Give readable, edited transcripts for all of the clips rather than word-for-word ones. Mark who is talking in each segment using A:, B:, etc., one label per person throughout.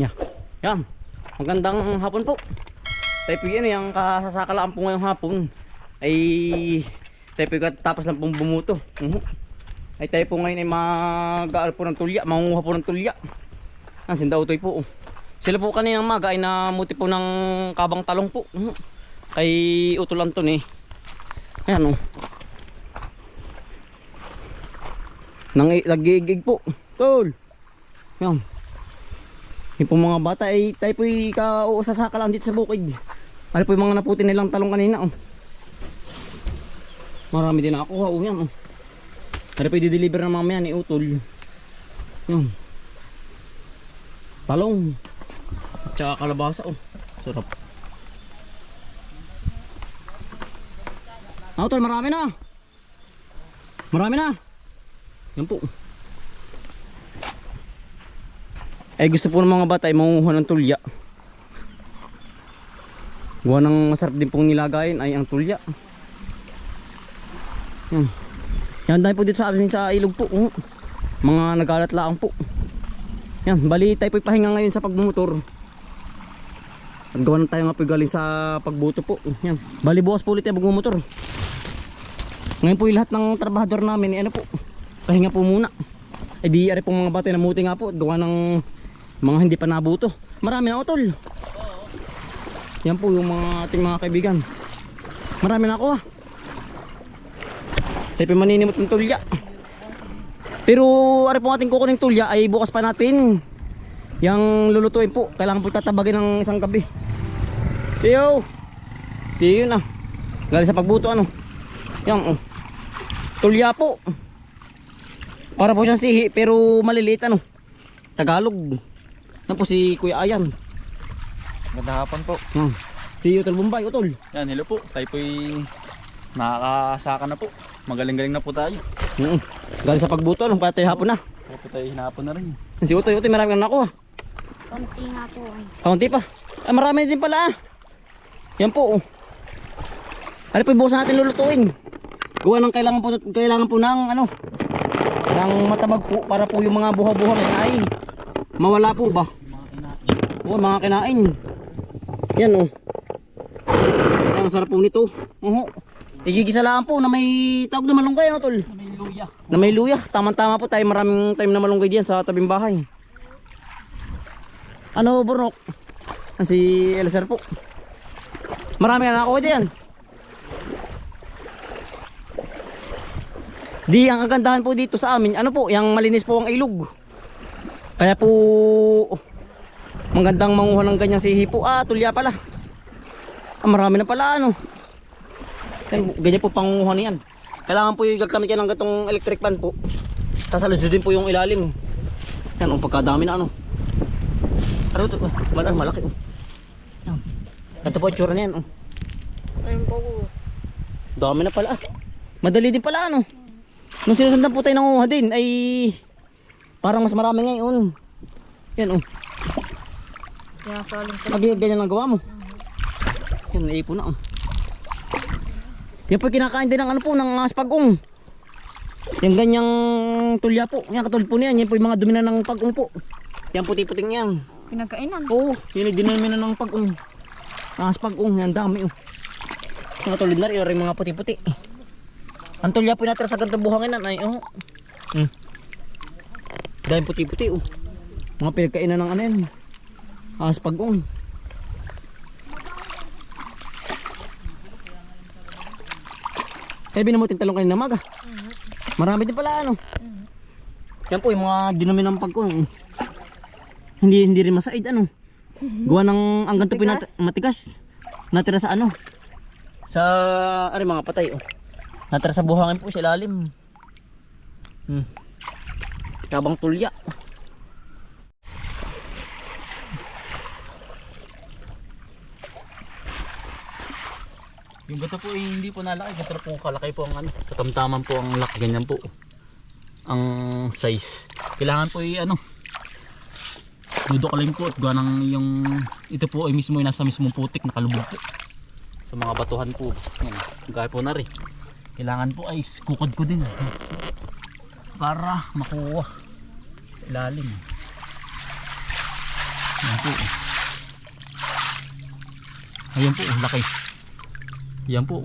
A: Yeah. Yan. Magandang hapon po. Tayo po yan, yung kasasakalaan po ngayong hapon ay tayo po tapos lang pong bumuto. Ay tayo po ngayon ay mag-aal po ng tulya, mangunguha po ng tulya. Ang sindautoy po. Sila po kaninang maga ay namuti po ng kabang talong po. Kay Utol Anton eh. Ayan nagigig po. Tol. Yan. Yung po mga bata ay tayo po sasakalaan dito sa bukid. Ano po yung mga naputi nilang talong kanina. Marami din nakakuha. Yan. Ano po i-deliver na mamaya ni Utol. Yan. Talong. At saka kalabasa. Sarap. Utol, marami na. Marami na. Yan po. Eh gusto po ng mga bata ay mangunguha ng tulya. Gawa ng masarap din pong nilagayin ay ang tulya. Yan. Yan dahil po dito sa ilog po. Mga nagalat laang po. Yan, bali tayo po pahinga ngayon sa pagmumotor. At gawa na tayo nga po galing sa pagbuto po. Yan. Bali bukas po ulit tayo magmumotor. Ngayon po yung lahat ng trabahador namin ano po, pahinga po muna. Eh di ari pong mga bata na muti nga po. Gawa ng mga hindi pa nabuto. Marami na Utol. Yan po yung mga ating mga kaibigan. Marami na ako Tayo maninimot ng tulya. Pero ari pong ating kukuning tulya ay bukas pa natin yang lulutuin po. Kailangan po tatabagin ng isang gabi. Tiyo na. Galing sa pagbuto Yan tulya po. Para po siyang sihi pero maliliit Tagalog. Yan po si Kuya Ayan.
B: Magandang hapon po.
A: Si Utol Bombay, Utol.
B: Yan, hello po. Tayo po'y nakakasaka na po. Magaling-galing na po tayo.
A: Galing sa pagbuto, kaya tayo hapon na.
B: Po tayo hinapon na rin.
A: Si Utoy, marami kang nakuha.
C: Konti nga po.
A: Kaunti pa. Ay, marami din pala Yan po. Ano po yung bukas natin lulutuin? Gawa ng kailangan po ng ng matabag po para po yung mga buha-buha ay mawala po ba? Mga kinain. Yan Ang sarap po nito. Igigisa lang po na may tawag na malunggay Tol.
B: Na may luya.
A: Na may luya. Tama-tama po tayo, maraming time na malunggay diyan sa tabing bahay. Burnok? Si Elser po. Marami na ako diyan. Di ang kagandahan po dito sa amin, yung malinis po ang ilog. Kaya po magandang manguha ng ganyang sihi po. Tulya pala. Marami na pala ganyan po pangunguha niyan. Kailangan po gagamit yan ng gatong electric fan po. Sasalusod din po yung ilalim. Yan pagkadami na ito? Malaki Yan. Ito po itsura niyan
C: Ayun po.
A: Dami na pala Madali din pala Nung sinusundan po tayo nangunguha din ay parang mas marami ngayon. Yan
C: Kaya saling sa
A: ganyan lang gawa mo. Yan naipo na Yan po kinakain din ng ng spagong. Yung ganyang tulya po. Yan katulad po niyan. Yan po yung mga dumi na ng pagong po. Yan puti-puting yan.
C: pinagkainan.
A: Oo, yun ay dinami na ng pagong. Spagong yan dami Yung katulad na rin mga puti-puti. Ang tulya po natira sa gantong buhangin ay dahil puti-puti mga pinagkainan ng yan. Spagong. Kaya binamutin talong kanina maga. Marami din pala Yan po yung mga dinami ng pagkong. Hindi rin masaid Gawa ng ang ganito po matigas. Natira sa sa mga patay natira sa buhangin po sa ilalim. Kabang tulya.
B: Yung gato po hindi po nalaki. Gato po kalaki po ang katamtaman po ang laki. Ganyan po ang size. Kailangan po dudukalin po at gawa ng yung ito po ay mismo nasa mismong putik nakalubog po sa mga batuhan po. Yan, gaya po na rin. Kailangan po ay kukod ko din para makuha sa ilalim. Yan po. Ayan po, laki. Yan po.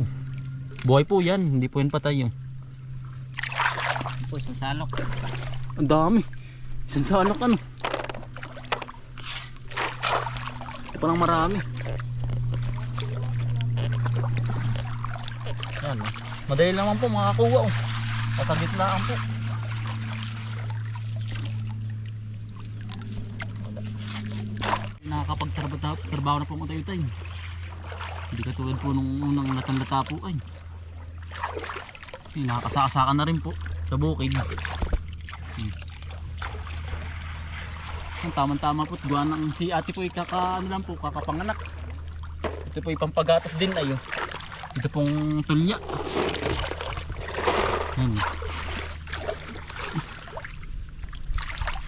B: Buhay po yan, hindi po yan patay yung.
A: Po, isang salok.
B: Ang dami. Isang salok ano. Ito parang marami. Yan oh. Madali naman po makakuha oh. Patagitlaan po. Nakakapagtrabaho na po mga tayo-tay. Hindi katulad po nung unang natandata po ay. Nakakasakasakan na rin po sa bukid. Ang tamang-tama po, gawa ng si ate po ano lang po, kakapanganak. Ito po ipampagatas din ayo. Ito pong tulya. Yan.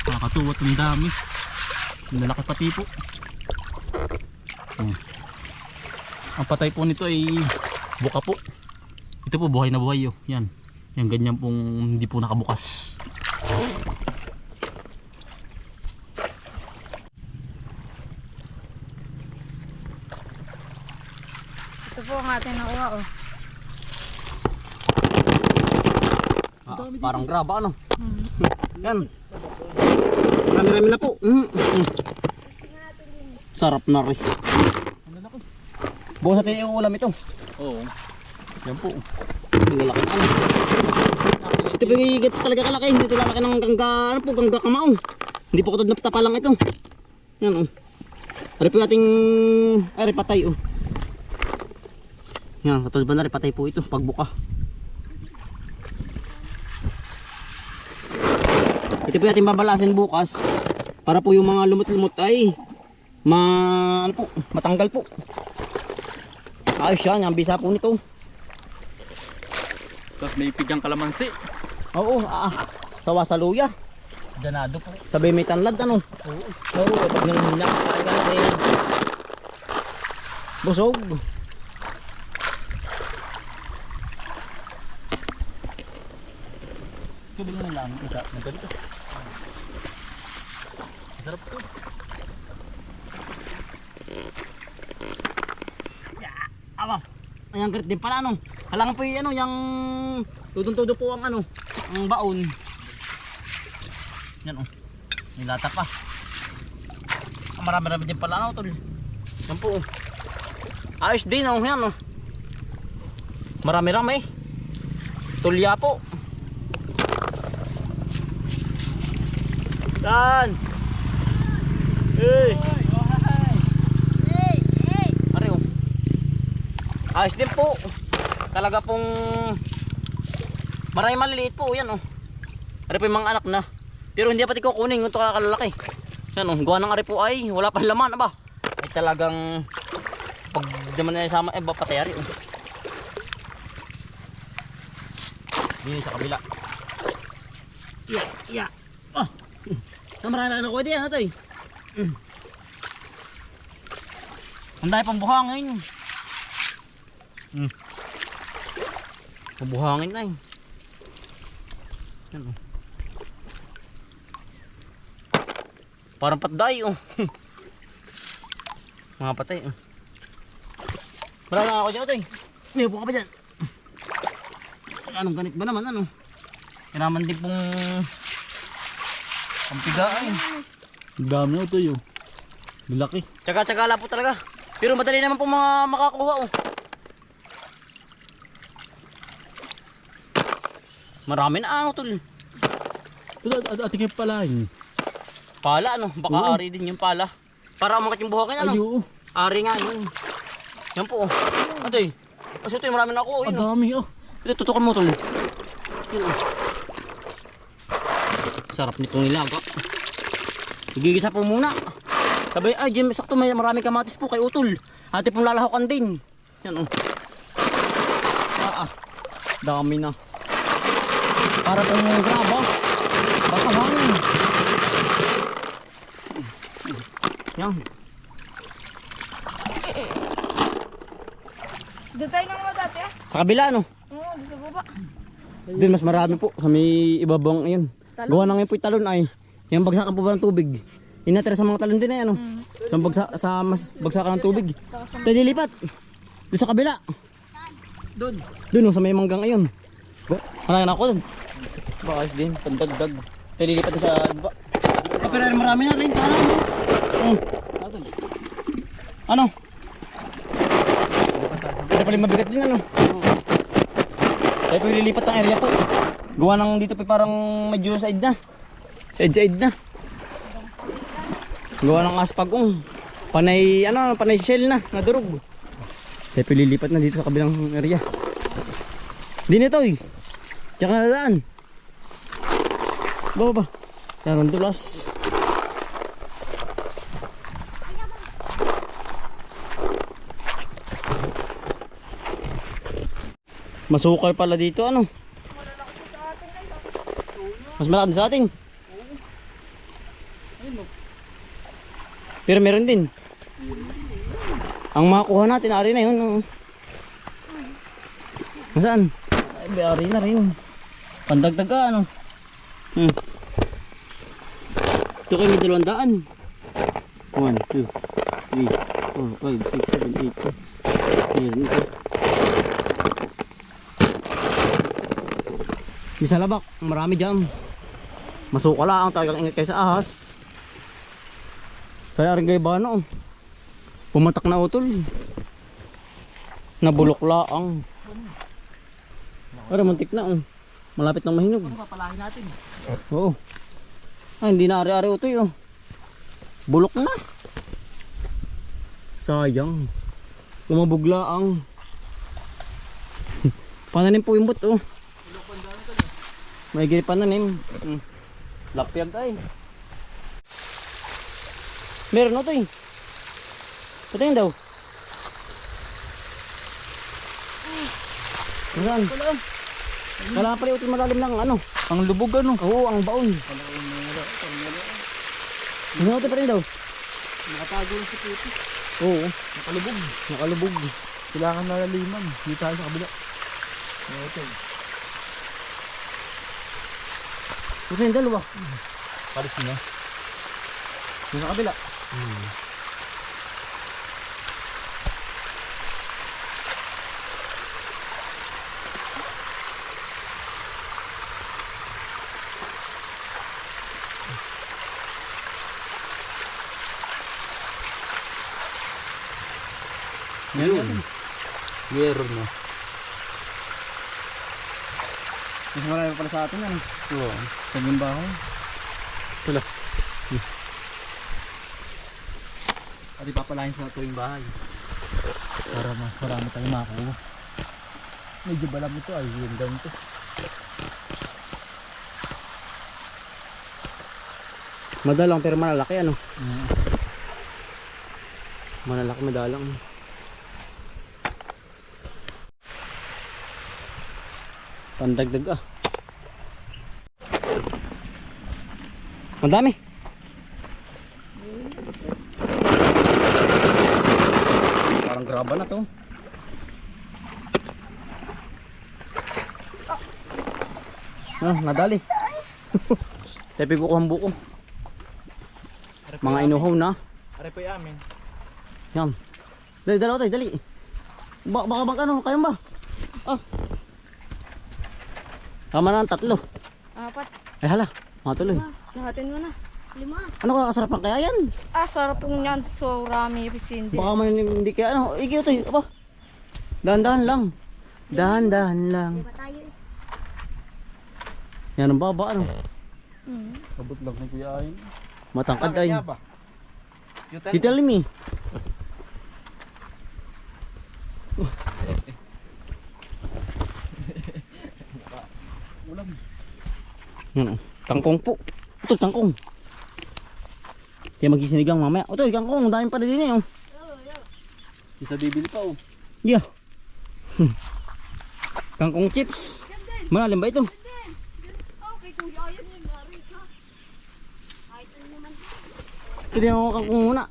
B: Nakakatuwa ang dami. Lalaki pati po. Ang patay po nito ay buka po. Ito po buhay na buhay yo. Yan. Yan ganyan pong hindi po nakabukas.
C: Ito po ang ating nakuha oh.
A: Parang graba ano. Yan. Marami-rami na po. Sarap na rin. Bukas natin yung ulam ito.
B: Oo. Yan po.
A: Lalaki ano. Ito po yung talaga kalaki. Hindi ito lalaki ng gangga, ano po, gangga kamao. Hindi po katod na tapa lang ito. Yan oh. Ari po ating, ari patay oh. Yan, katod ba na rin patay po ito pagbuka. Ito po ating babalasin bukas para po yung mga lumot-lumot ay ano po, matanggal po. Ayos yan, yung bisa po nito.
B: Tapos may pigang kalamansi.
A: Oo, sawa sa luya.
B: Ganado po.
A: Sabi may tanlad ano. Oo, pag nang nakakain ka na busog.
B: Kubili na lang isa. Nagdito. Sarap po.
A: Aba, ayan garit din pala ano. Halangan po yung ano, yung tudong-tudo po ang ano, ang baon. Yan oh. Nilata pa. Marami-rami din pala ano, tol. Yan po oh. Ayos din oh, yan oh. Marami-rami. Tulya po. Dan. Hey. Are oh. Ayos din po. Talaga pong maraming maliliit po yan oh. Are po yung mga anak na. Pero hindi pati kukunin ito kakalalaki. Yan oh, gawa ng are po ay wala pa laman aba. Ay talagang pag naman na sama eh patay are oh. Dini sa kabila. Yeah. Oh. Namarana na ko di ano to eh. Ang dahil pang buhangin. Pabuhangin na eh. Yan oh. Parang patday oh. Mga patay oh. Wala na ako dyan ito eh. May upo ka pa dyan. Anong ganit ba naman ano? Kailangan din pong pampigaan.
B: Dami na ito yun. Malaki.
A: Tsaga-tsaga lang po talaga. Pero madali naman po mga makakuha oh. Marami na ano tol.
B: Ating yung palahin.
A: Pala ano, baka
B: Oo.
A: ari din yung pala. Para umangat yung buhakin ano.
B: Ayo.
A: Ari nga yun. Yan po oh. Atoy. Kasi ito yung marami na ako.
B: Ang
A: Yun, oh.
B: dami oh.
A: Ito tutukan mo tol. Yun oh. Sarap nitong nilaga. Igigisa po muna. Sabi ay Jim, sakto may maraming kamatis po kay Utol. Ate pong lalahokan din. Yan oh. Dami na. Para pong graba. Baka hangin. Yan.
C: Doon tayo nang dati ah.
A: Sa kabila no.
C: Oo, doon sa baba.
A: Doon mas marami po sa may ibabang ayun.
C: Talon?
A: Gawa na ngayon po yung talon ay. Yung bagsakan po ba ng tubig. Inatira sa mga talon din eh, ano? Sa bagsakan ng tubig. Tayo dilipat. Doon sa kabila. Doon sa may manggang ayun. Marami na ako doon. Bakayos din, pandagdag. Tayo dilipat doon sa iba. Pero marami na rin, kanan. Ano? Ano pala mabigat din ano? Tayo pwede lilipat ng area po. Gawa ng dito pa parang medyo side na. Side na. Gawa ng aspagong. Panay panay shell na, nadurog. Tayo pwede lilipat na dito sa kabilang area. Din ito eh. Tsaka nadaan. Baba. Yan ang dulas. Masukal pala dito ano. Mas malaki sa atin. Pero meron din. Ang makuha natin ari na yun. Nasaan? Ay, ari na rin. Pandagdag ka ano. Ito kayo may 200. 1, 2, 3, 4, 5, 6, 7, 8. Meron ito. Di sa labak, marami dyan. Masukala ang talagang ingat kayo sa ahas. Saya rin kayo ba no? Pumatak na utol. Nabulok laang. Pero muntik na malapit ng mahinog.
B: Papalahin natin.
A: Oo. Hindi na ari-ari utoy Bulok na. Sayang. Lumabog laang. Pananim po yung bot May giri pananim. Lapyag ay. Meron utoy. Patayin daw. Saan? Kala pala utoy malalim lang
B: Ang lubog ano?
A: Oo, ang baon. Ano utoy patayin daw?
B: Nakatago lang sa puti.
A: Oo,
B: Nakalubog. Kailangan na laliman. Dito tayo sa kabila.
A: Ito yung dalawa.
B: Palis niya.
A: Yung sa kabila.
B: Meron na.
A: Mas marami pala sa atin
B: Oo.
A: Sa gimbaho.
B: Wala. At ipapalahin sa tuwing bahay. Para mas marami tayong makuha. Medyo balam ito ay yung ganito.
A: Madalang pero malalaki Malalaki madalang. Pandagdag Madami. Parang graba na to. Nadali. Tepi ko ang buko. Mga inuhaw na.
B: Are po yamin.
A: Yan. Dali, dalawa tayo, dali. Baka kaya ba? Tama na ang 3.
C: 4.
A: Ay hala, matuloy.
C: Lahatin mo na. 5.
A: Ano kakasarapan kaya yan?
C: Sarap pong yan. So, rami pisindi.
A: Baka man hindi kaya Igi ito aba. Dahan-dahan lang. Dahan-dahan lang. Yan ang baba
B: Abot lang ng kuya ayin.
A: Matangkad ay. Dito limi.
B: Ulam.
A: Kangkong po. Ito kangkong. Kaya magisinigang mamaya. Ito kangkong, dami pa din
B: Isa bibili pa
A: Yeah. Kangkong chips. Malalim ba ito?
C: Okay, kuya. Ayan yung lari ka. Kahit ano naman.
A: Ito din ako kangkong muna.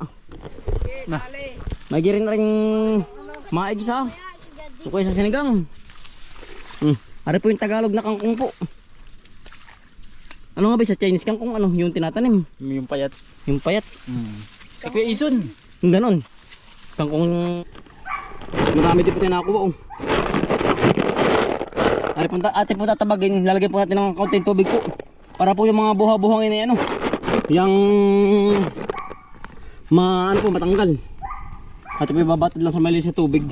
C: Dali.
A: May girin na rin maig sa. Ito kayo sa sinigang. Ari po yung Tagalog na kangkong po. Ano nga ba sa Chinese kangkong yung tinatanim?
B: Yung payat.
A: Yung payat.
B: Si Kuya Ison.
A: Yung ganon. Kangkong marami din po tayo nakakuha. Oh. Ate po tatabagin, lalagyan po natin ng kaunting tubig po. Para po yung mga buha-buhangin na ano, yung ano po matanggal. Ate po ibabatid lang sa malinis sa tubig.